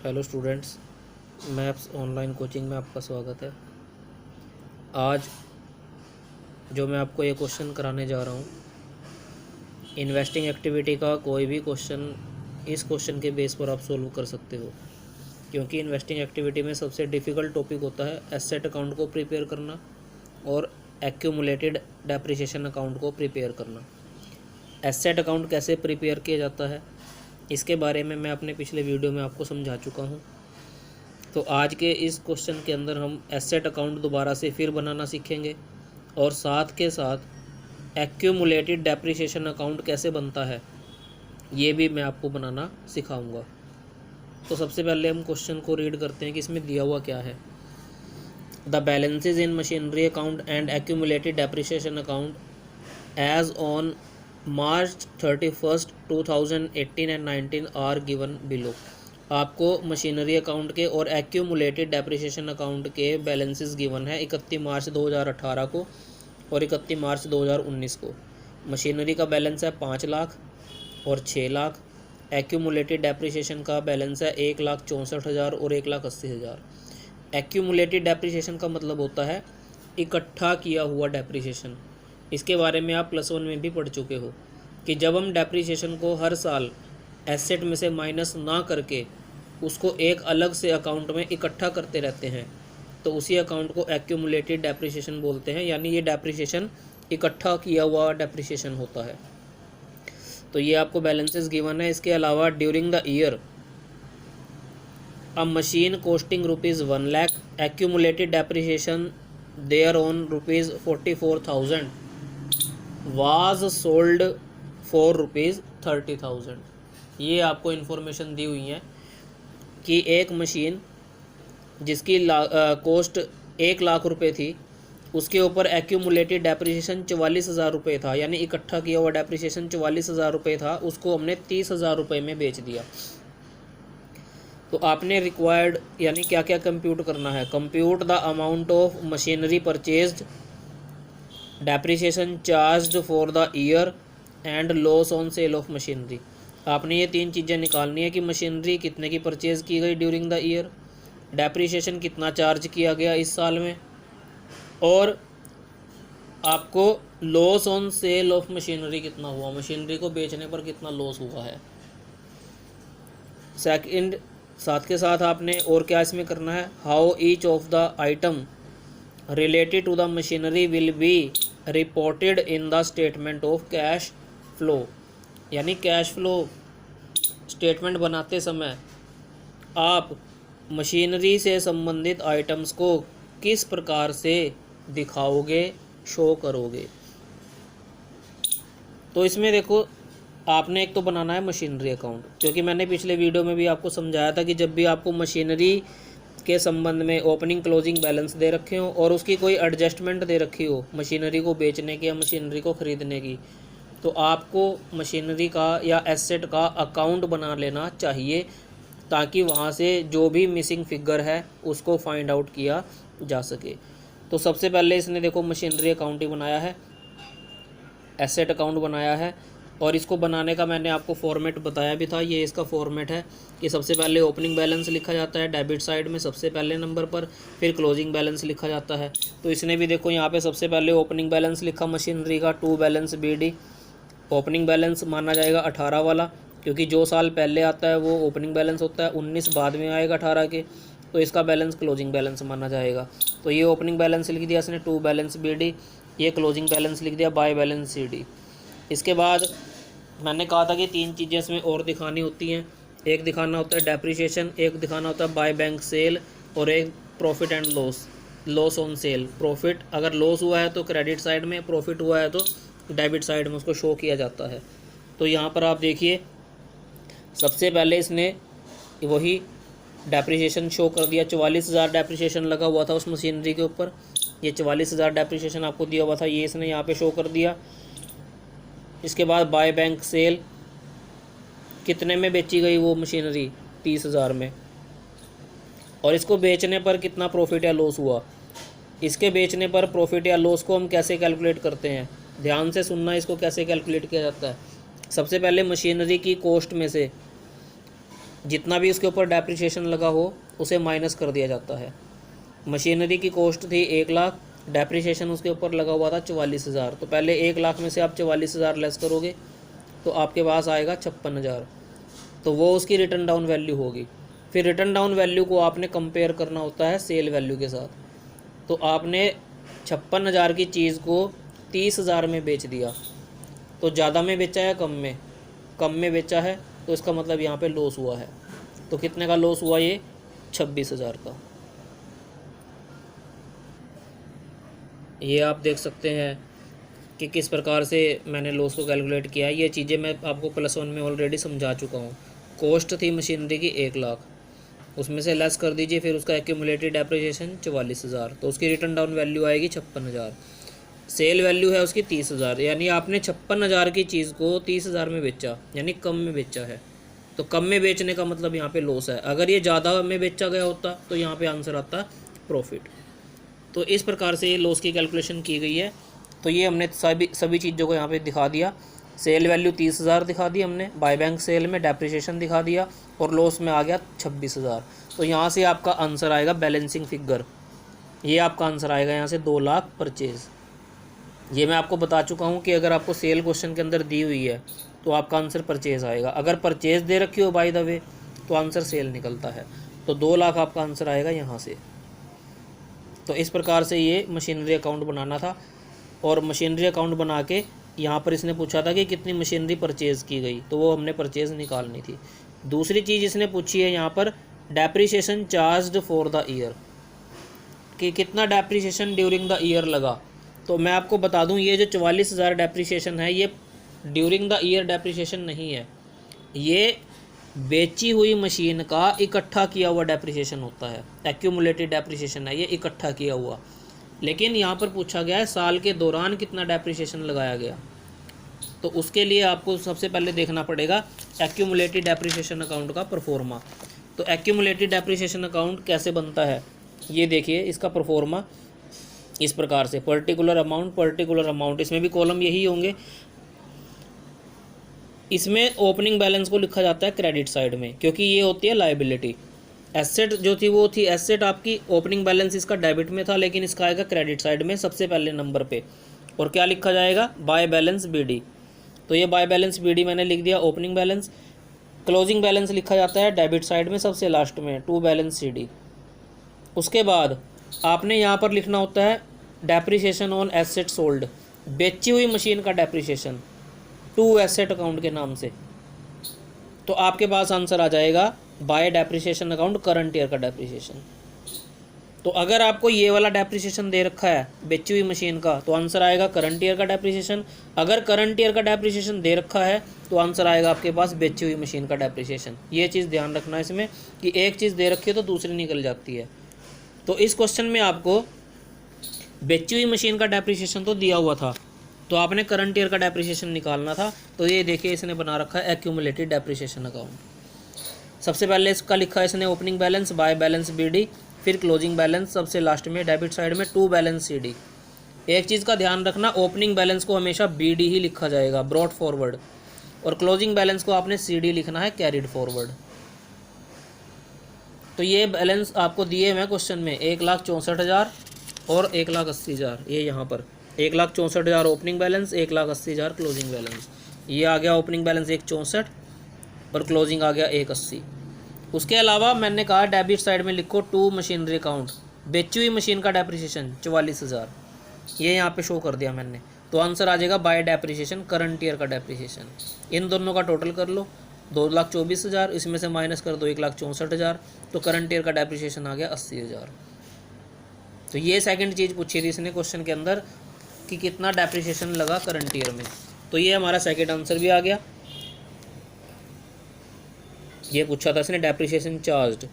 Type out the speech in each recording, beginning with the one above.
Hello students, maths online coaching में आपका स्वागत है। आज जो मैं आपको ये क्वेश्चन कराने जा रहा हूँ, इन्वेस्टिंग एक्टिविटी का कोई भी क्वेश्चन इस क्वेश्चन के बेस पर आप सोल्व कर सकते हो, क्योंकि इन्वेस्टिंग एक्टिविटी में सबसे डिफ़िकल्ट टॉपिक होता है एसेट अकाउंट को प्रिपेयर करना और एक्यूमुलेटेड डेप्रिसिएशन अकाउंट को प्रिपेयर करना। एसेट अकाउंट कैसे प्रिपेयर किया जाता है, इसके बारे में मैं अपने पिछले वीडियो में आपको समझा चुका हूँ। तो आज के इस क्वेश्चन के अंदर हम एसेट अकाउंट दोबारा से फिर बनाना सीखेंगे और साथ के साथ एक्यूमुलेटेड डेप्रिसिएशन अकाउंट कैसे बनता है ये भी मैं आपको बनाना सिखाऊंगा। तो सबसे पहले हम क्वेश्चन को रीड करते हैं कि इसमें दिया हुआ क्या है। The balances in machinery account and accumulated depreciation account as on March 31st 2018 एंड 19 आर गिवन बिलो। आपको मशीनरी अकाउंट के और एक्यूमुलेटेड डेप्रिसिएशन अकाउंट के बैलेंसेस गिवन है 31 मार्च 2018 को और 31 मार्च 2019 को। मशीनरी का बैलेंस है 5 लाख और 6 लाख। एक्यूमुलेटेड डेप्रिसिएशन का बैलेंस है 1,64,000 और 1,80,000। एक्यूमुलेटेड डेप्रिसिएशन का मतलब होता है इकट्ठा किया हुआ डेप्रिसिएशन। इसके बारे में आप +1 में भी पढ़ चुके हो कि जब हम डेप्रिसिएशन को हर साल एसेट में से माइनस ना करके उसको एक अलग से अकाउंट में इकट्ठा करते रहते हैं तो उसी अकाउंट को एक्यूमुलेटेड डेप्रिसिएशन बोलते हैं, यानी ये डेप्रिसिएशन इकट्ठा किया हुआ डेप्रिसिएशन होता है। तो ये आपको बैलेंसेस गिवन है। इसके अलावा during the year a machine costing ₹1 lakh, accumulated depreciation thereon ₹44,000 was sold for ₹30,000। ये आपको इन्फॉर्मेशन दी हुई है कि एक मशीन जिसकी कॉस्ट 1 लाख रुपए थी, उसके ऊपर एक्यूमुलेटेड डेप्रिसिएशन 44,000 रुपये था, यानी इकट्ठा किया हुआ डेप्रिसिएशन 44,000 रुपये था, उसको हमने 30,000 रुपये में बेच दिया। तो आपने रिक्वायर्ड यानी क्या क्या कंप्यूट करना है। Compute the amount of machinery purchased, depreciation charged for the year and loss on sale of machinery. आपने ये 3 चीज़ें निकालनी है कि मशीनरी कितने की परचेज़ की गई ड्यूरिंग द ईयर, डेप्रिसिएशन कितना चार्ज किया गया इस साल में, और आपको loss on sale of machinery कितना हुआ, मशीनरी को बेचने पर कितना लॉस हुआ है। सेकंड, साथ के साथ आपने और क्या इसमें करना है, how each of the item related to the machinery will be reported in the statement of cash flow. यानी कैश फ्लो स्टेटमेंट बनाते समय आप मशीनरी से संबंधित आइटम्स को किस प्रकार से दिखाओगे, शो करोगे। तो इसमें देखो, आपने एक तो बनाना है मशीनरी अकाउंट, क्योंकि मैंने पिछले वीडियो में भी आपको समझाया था कि जब भी आपको मशीनरी के संबंध में ओपनिंग क्लोजिंग बैलेंस दे रखे हो और उसकी कोई एडजस्टमेंट दे रखी हो मशीनरी को बेचने की या मशीनरी को ख़रीदने की, तो आपको मशीनरी का या एसेट का अकाउंट बना लेना चाहिए, ताकि वहाँ से जो भी मिसिंग फिगर है उसको फाइंड आउट किया जा सके। तो सबसे पहले इसने देखो मशीनरी अकाउंट ही बनाया है, एसेट अकाउंट बनाया है, और इसको बनाने का मैंने आपको फॉर्मेट बताया भी था। ये इसका फॉर्मेट है कि सबसे पहले ओपनिंग बैलेंस लिखा जाता है डेबिट साइड में सबसे पहले नंबर पर, फिर क्लोजिंग बैलेंस लिखा जाता है। तो इसने भी देखो यहाँ पे सबसे पहले ओपनिंग बैलेंस लिखा मशीनरी का, to balance BD। Opening balance माना जाएगा 18 वाला, क्योंकि जो साल पहले आता है वो ओपनिंग बैलेंस होता है, 19 बाद में आएगा 18 के, तो इसका बैलेंस क्लोजिंग बैलेंस माना जाएगा। तो ये ओपनिंग बैलेंस लिख दिया इसने, टू बैलेंस BD। ये क्लोजिंग बैलेंस लिख दिया बाय बैलेंस CD। इसके बाद मैंने कहा था कि 3 चीज़ें इसमें और दिखानी होती हैं। एक दिखाना होता है डेप्रिसिएशन, एक दिखाना होता है बाय बैंक सेल, और एक profit and loss, loss on sale. Profit अगर लॉस हुआ है तो क्रेडिट साइड में, प्रॉफिट हुआ है तो डेबिट साइड में उसको शो किया जाता है। तो यहाँ पर आप देखिए, सबसे पहले इसने वही डेप्रिसिएशन शो कर दिया। 44,000 डेप्रिसिएशन लगा हुआ था उस मशीनरी के ऊपर, ये 44,000 डेप्रिसिएशन आपको दिया हुआ था, ये इसने यहाँ पे शो कर दिया। इसके बाद बाय बैंक सेल, कितने में बेची गई वो मशीनरी, 30,000 में, और इसको बेचने पर कितना प्रॉफिट या लॉस हुआ। इसके बेचने पर प्रॉफिट या लॉस को हम कैसे कैलकुलेट करते हैं, ध्यान से सुनना, इसको कैसे कैलकुलेट किया जाता है। सबसे पहले मशीनरी की कॉस्ट में से जितना भी इसके ऊपर डेप्रिसिएशन लगा हो उसे माइनस कर दिया जाता है। मशीनरी की कॉस्ट थी 1,00,000, डेप्रिसिएशन उसके ऊपर लगा हुआ था 44,000, तो पहले 1,00,000 में से आप 44,000 लेस करोगे तो आपके पास आएगा 56,000, तो वो उसकी रिटर्न डाउन वैल्यू होगी। फिर रिटर्न डाउन वैल्यू को आपने कंपेयर करना होता है सेल वैल्यू के साथ। तो आपने 56,000 की चीज़ को 30,000 में बेच दिया, तो ज़्यादा में बेचा या कम में? कम में बेचा है, तो इसका मतलब यहाँ पे लॉस हुआ है। तो कितने का लॉस हुआ? ये 26,000 का। ये आप देख सकते हैं कि किस प्रकार से मैंने लॉस को कैलकुलेट किया है। ये चीज़ें मैं आपको +1 में ऑलरेडी समझा चुका हूँ। कॉस्ट थी मशीनरी की 1,00,000, उसमें से लेस कर दीजिए फिर उसका एक्यूमुलेटेड डेप्रिसिएशन 44,000, तो उसकी रिटर्न डाउन वैल्यू आएगी 56,000। सेल वैल्यू है उसकी 30,000, यानी आपने 56,000 की चीज़ को 30,000 में बेचा, यानी कम में बेचा है। तो कम में बेचने का मतलब यहाँ पे लॉस है। अगर ये ज़्यादा में बेचा गया होता तो यहाँ पे आंसर आता प्रॉफिट। तो इस प्रकार से ये लॉस की कैलकुलेशन की गई है। तो ये हमने सभी चीज़ों को यहाँ पे दिखा दिया। सेल वैल्यू 30,000 दिखा दी हमने, बाय बैंक सेल में डेप्रिसिएशन दिखा दिया, और लॉस में आ गया 26,000। तो यहाँ से आपका आंसर आएगा बैलेंसिंग फिगर। ये आपका आंसर आएगा यहाँ से 2,00,000 परचेज़। ये मैं आपको बता चुका हूँ कि अगर आपको सेल क्वेश्चन के अंदर दी हुई है तो आपका आंसर परचेज़ आएगा। अगर परचेज़ दे रखी हो बाय द वे तो आंसर सेल निकलता है। तो 2,00,000 आपका आंसर आएगा यहाँ से। तो इस प्रकार से ये मशीनरी अकाउंट बनाना था, और मशीनरी अकाउंट बना के यहाँ पर इसने पूछा था कि कितनी मशीनरी परचेज़ की गई, तो वो हमने परचेज़ निकालनी थी। दूसरी चीज़ इसने पूछी है यहाँ पर depreciation charged for the year, कि कितना डेप्रिसिएशन ड्यूरिंग द ईयर लगा। तो मैं आपको बता दूं, ये जो 44,000 डेप्रिसिएशन है ये ड्यूरिंग द ईयर डेप्रिसिएशन नहीं है, ये बेची हुई मशीन का इकट्ठा किया हुआ डेप्रिसिएशन होता है। एक्यूमुलेटेड डेप्रिसिएशन है ये, इकट्ठा किया हुआ। लेकिन यहाँ पर पूछा गया है साल के दौरान कितना डेप्रिसिएशन लगाया गया, तो उसके लिए आपको सबसे पहले देखना पड़ेगा एक्यूमुलेटेड डेप्रिसिएशन अकाउंट का परफॉर्मा। तो एक्यूमुलेटेड डेप्रिसिएशन अकाउंट कैसे बनता है, ये देखिए। इसका परफॉर्मा इस प्रकार से, पर्टिकुलर अमाउंट, इसमें भी कॉलम यही होंगे। इसमें ओपनिंग बैलेंस को लिखा जाता है क्रेडिट साइड में, क्योंकि ये होती है लायबिलिटी। एसेट जो थी वो थी एसेट आपकी, ओपनिंग बैलेंस इसका डेबिट में था, लेकिन इसका आएगा क्रेडिट साइड में सबसे पहले नंबर पे। और क्या लिखा जाएगा? By balance BD। तो ये बाय बैलेंस BD मैंने लिख दिया ओपनिंग बैलेंस। क्लोजिंग बैलेंस लिखा जाता है डेबिट साइड में सबसे लास्ट में, टू बैलेंस CD। उसके बाद आपने यहाँ पर लिखना होता है डेप्रिसिएशन ऑन एसेट सोल्ड, बेची हुई मशीन का डेप्रिसिएशन, टू एसेट अकाउंट के नाम से। तो आपके पास आंसर आ जाएगा bye depreciation account current year का डेप्रिसिएशन। तो अगर आपको ये वाला डेप्रिसिएशन दे रखा है बेची हुई मशीन का, तो आंसर आएगा करंट ईयर का डेप्रिसिएशन। अगर करंट ईयर का डेप्रिसिएशन दे रखा है तो आंसर आएगा आपके पास बेची हुई मशीन का डेप्रिसिएशन। ये चीज़ ध्यान रखना है इसमें कि एक चीज़ दे रखी है तो दूसरी निकल जाती है। तो इस क्वेश्चन में आपको बेची हुई मशीन का डेप्रिसिएशन तो दिया हुआ था, तो आपने करंट ईयर का डेप्रिसिएशन निकालना था। तो ये देखिए इसने बना रखा है एक्यूमुलेटेड डेप्रिसिएशन अकाउंट। सबसे पहले इसका लिखा है इसने opening balance by balance BD, फिर क्लोजिंग बैलेंस सबसे लास्ट में डेबिट साइड में टू बैलेंस CD। एक चीज़ का ध्यान रखना, ओपनिंग बैलेंस को हमेशा BD ही लिखा जाएगा, ब्रॉट फॉरवर्ड, और क्लोजिंग बैलेंस को आपने CD लिखना है, कैरिड फॉरवर्ड। तो ये बैलेंस आपको दिए हुए क्वेश्चन में 1,64,000 और 1,80,000। ये यहाँ पर 1,64,000 ओपनिंग बैलेंस, 1,80,000 क्लोजिंग बैलेंस। ये आ गया ओपनिंग बैलेंस 1,64 और क्लोजिंग आ गया 1,80। उसके अलावा मैंने कहा डेबिट साइड में लिखो टू मशीनरी अकाउंट, बेची हुई मशीन का डेप्रिसिएशन 44,000, ये यहाँ पे शो कर दिया मैंने। तो आंसर आ जाएगा बाय डेप्रिसिएशन करंट ईयर का डेप्रिसिएशन। इन दोनों का टोटल कर लो 2,24,000, इसमें से माइनस कर दो 1,64,000, तो करंट ईयर का डेप्रिसिएशन आ गया 80,000। तो ये सेकंड चीज़ पूछी थी इसने क्वेश्चन के अंदर कि कितना डेप्रिसिएशन लगा करंट ईयर में। तो ये हमारा सेकंड आंसर भी आ गया। ये पूछा था इसने depreciation charged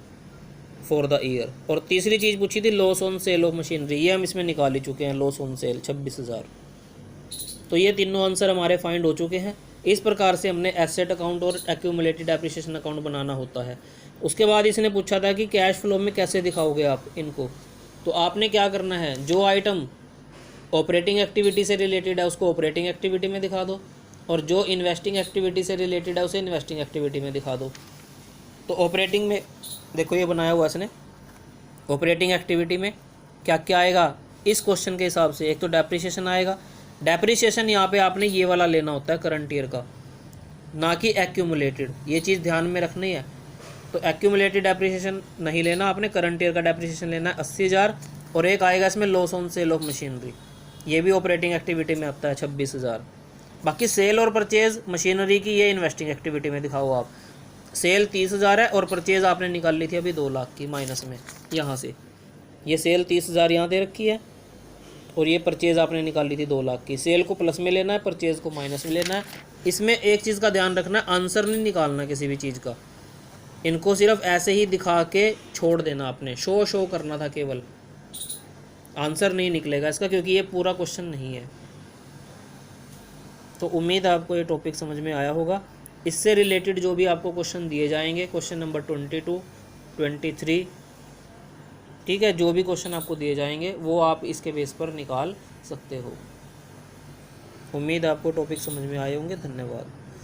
for the year. और तीसरी चीज़ पूछी थी loss on sale of machinery, ये हम इसमें निकाल ही चुके हैं, लॉस ऑन सेल 26,000। तो ये तीनों आंसर हमारे फाइंड हो चुके हैं। इस प्रकार से हमने एसेट अकाउंट और एक्यूमुलेटेड डेप्रिसिएशन अकाउंट बनाना होता है। उसके बाद इसने पूछा था कि कैश फ्लो में कैसे दिखाओगे आप इनको। तो आपने क्या करना है, जो आइटम ऑपरेटिंग एक्टिविटी से रिलेटेड है उसको ऑपरेटिंग एक्टिविटी में दिखा दो, और जो इन्वेस्टिंग एक्टिविटी से रिलेटेड है उसे इन्वेस्टिंग एक्टिविटी में दिखा दो। तो ऑपरेटिंग में देखो ये बनाया हुआ इसने, ऑपरेटिंग एक्टिविटी में क्या क्या आएगा इस क्वेश्चन के हिसाब से। एक तो डेप्रिसिएशन आएगा, डेप्रिसिएशन यहाँ पे आपने ये वाला लेना होता है करंट ईयर का, ना कि एक्यूमुलेटेड, ये चीज़ ध्यान में रखनी है। तो एक्यूमुलेटेड डेप्रिसिएशन नहीं लेना आपने, करंट ईयर का डेप्रिसिएशन लेना है 80,000, और एक आएगा इसमें loss on sale of machinery, ये भी ऑपरेटिंग एक्टिविटी में आता है 26,000। बाकी सेल और परचेज मशीनरी की ये इन्वेस्टिंग एक्टिविटी में दिखाओ आप। सेल 30,000 है और परचेज आपने निकाल ली थी अभी 2 लाख की माइनस में, यहाँ से ये सेल 30,000 यहाँ दे रखी है और ये परचेज़ आपने निकाल ली थी 2 लाख की। सेल को प्लस में लेना है, परचेज़ को माइनस में लेना है। इसमें एक चीज़ का ध्यान रखना है, आंसर नहीं निकालना किसी भी चीज़ का, इनको सिर्फ ऐसे ही दिखा के छोड़ देना आपने, शो करना था केवल, आंसर नहीं निकलेगा इसका क्योंकि ये पूरा क्वेश्चन नहीं है। तो उम्मीद है आपको ये टॉपिक समझ में आया होगा। इससे रिलेटेड जो भी आपको क्वेश्चन दिए जाएंगे, क्वेश्चन नंबर 22, 23, ठीक है, जो भी क्वेश्चन आपको दिए जाएंगे वो आप इसके बेस पर निकाल सकते हो। उम्मीद है आपको टॉपिक समझ में आए होंगे। धन्यवाद।